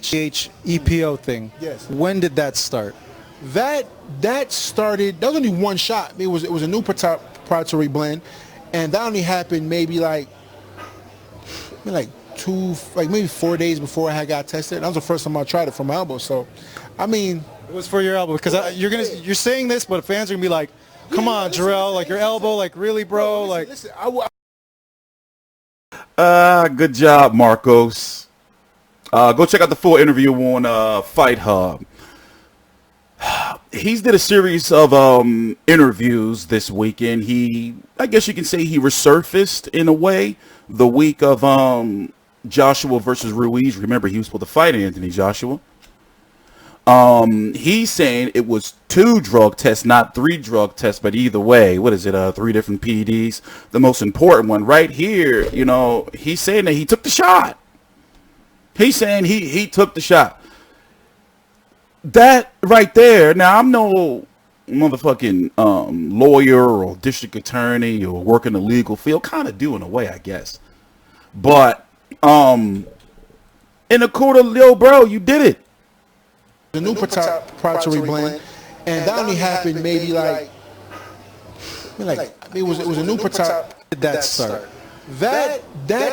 EPO thing. Yes. When did that start? That started. That was only one shot. It was a new proprietary blend, and that only happened maybe like maybe 4 days before I had got tested. That was the first time I tried it for my elbow. So, I mean, It was for your elbow because you're saying this, but fans are gonna be like, "Come on, Jarrell, like your elbow, like really, bro, like." Listen, Good job, Marcos. Go check out the full interview on Fight Hub. He's did a series of interviews this weekend. I guess you can say he resurfaced in a way the week of Joshua versus Ruiz. Remember, he was supposed to fight Anthony Joshua. He's saying it was 2 drug tests, not 3 drug tests, but either way, what is it, 3 different PEDs? The most important one right here, he's saying that he took the shot. He's saying he took the shot. That right there, now I'm no motherfucking lawyer or district attorney or work in the legal field, kind of do in a way, I guess. But in the court of, yo, bro, you did it. the new proprietary blend, and that only happened maybe it was a new proprietary. Did that start? That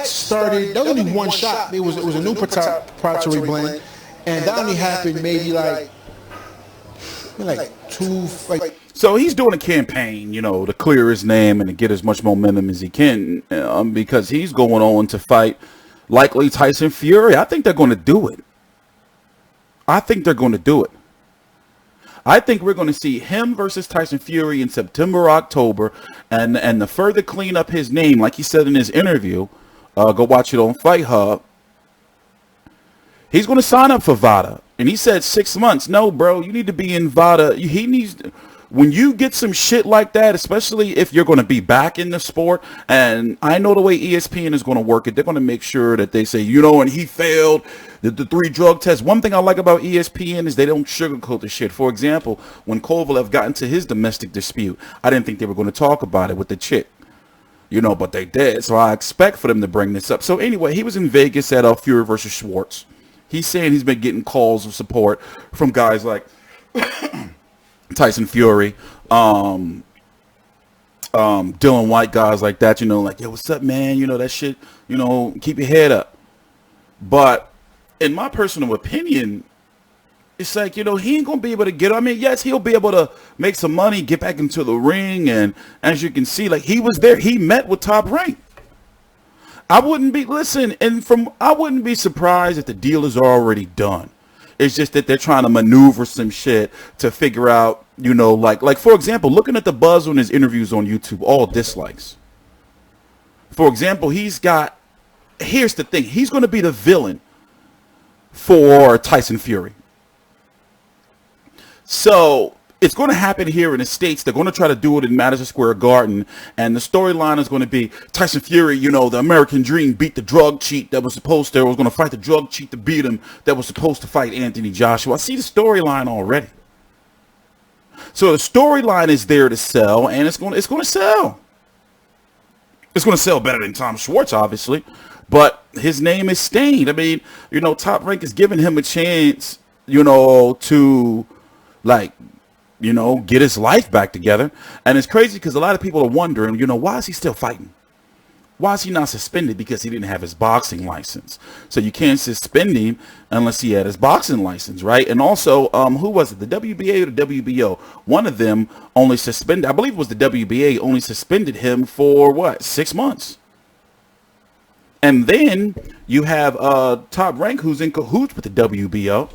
started. That was only one shot. It was a new proprietary blend, and that only happened maybe two. So he's doing a campaign, to clear his name and to get as much momentum as he can, because he's going on to fight likely Tyson Fury. I think they're going to do it. I think we're going to see him versus Tyson Fury in September or October, and to further clean up his name, like he said in his interview, go watch it on Fight Hub, he's going to sign up for VADA. And he said 6 months. No, bro, you need to be in VADA. He needs... When you get some shit like that, especially if you're going to be back in the sport, and I know the way ESPN is going to work it, they're going to make sure that they say, and he failed the 3 drug tests. One thing I like about ESPN is they don't sugarcoat the shit. For example, when Kovalev got into his domestic dispute, I didn't think they were going to talk about it with the chick, but they did. So I expect for them to bring this up. So anyway, he was in Vegas at Fury versus Schwarz. He's saying he's been getting calls of support from guys like Tyson Fury, Dylan White, guys like that, like, yo, what's up, man? That shit, keep your head up. But in my personal opinion, it's like, he ain't going to be able to get, yes, he'll be able to make some money, get back into the ring. And as you can see, like, he was there. He met with Top Rank. I wouldn't be surprised if the deal is already done. It's just that they're trying to maneuver some shit to figure out, like for example, looking at the buzz on his interviews on YouTube, all dislikes. For example, here's the thing. He's going to be the villain for Tyson Fury. So it's going to happen here in the States. They're going to try to do it in Madison Square Garden. And the storyline is going to be Tyson Fury, the American dream, beat the drug cheat that was going to fight the drug cheat to beat him that was supposed to fight Anthony Joshua. I see the storyline already. So the storyline is there to sell, and it's going to sell. It's going to sell better than Tom Schwarz, obviously. But his name is stained. Top Rank is giving him a chance, to, get his life back together. And it's crazy because a lot of people are wondering, why is he still fighting? Why is he not suspended? Because he didn't have his boxing license. So you can't suspend him unless he had his boxing license, right? And also, who was it? The WBA or the WBO? One of them only suspended, I believe it was the WBA, only suspended him for 6 months. And then you have Top Rank, who's in cahoots with the WBO.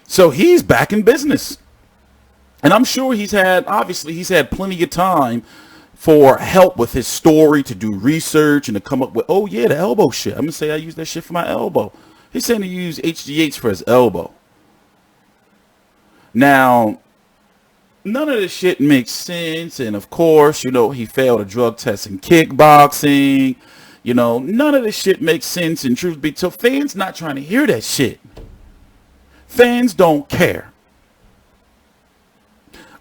So he's back in business. And I'm sure he's had plenty of time for help with his story, to do research and to come up with, the elbow shit. I'm going to say I use that shit for my elbow. He's saying to use HGH for his elbow. Now, none of this shit makes sense. And of course, he failed a drug test in kickboxing. None of this shit makes sense. And truth be told, fans not trying to hear that shit. Fans don't care.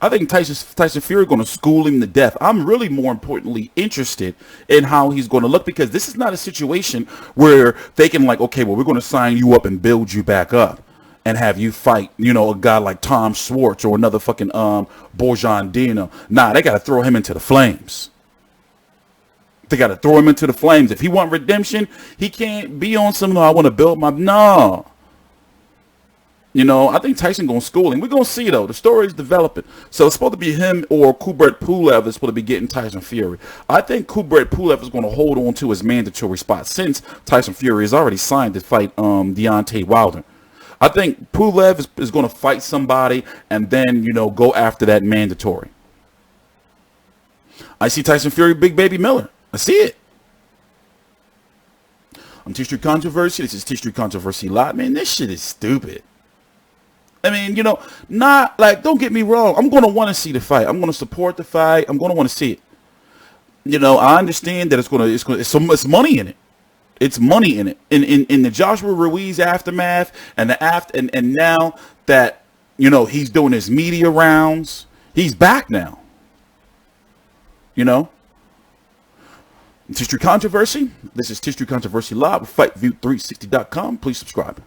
I think Tyson Fury going to school him to death. I'm really more importantly interested in how he's going to look, because this is not a situation where they can like, okay, well, we're going to sign you up and build you back up and have you fight, you know, a guy like Tom Schwarz or another fucking Bojan Dino. Nah, they got to throw him into the flames. They got to throw him into the flames. If he want redemption, he can't be on some, I want to build my, no. You know, I think Tyson going to school him. We're going to see, though. The story is developing. So it's supposed to be him or Kubrat Pulev that's supposed to be getting Tyson Fury. I think Kubrat Pulev is going to hold on to his mandatory spot since Tyson Fury has already signed to fight Deontay Wilder. I think Pulev is going to fight somebody and then, you know, go after that mandatory. I see Tyson Fury, Big Baby Miller. I see it. I'm TstreeT Controversy. This is TstreeT Controversy Live. Man, this shit is stupid. I mean, you know, not like, don't get me wrong. I'm going to want to see the fight. I'm going to support the fight. I'm going to want to see it. You know, I understand that it's money in it. It's money in it. In the Joshua Ruiz aftermath and and now that, you know, he's doing his media rounds, he's back now. You know? TstreeT Controversy. This is TstreeT Controversy Live with FightView360.com. Please subscribe.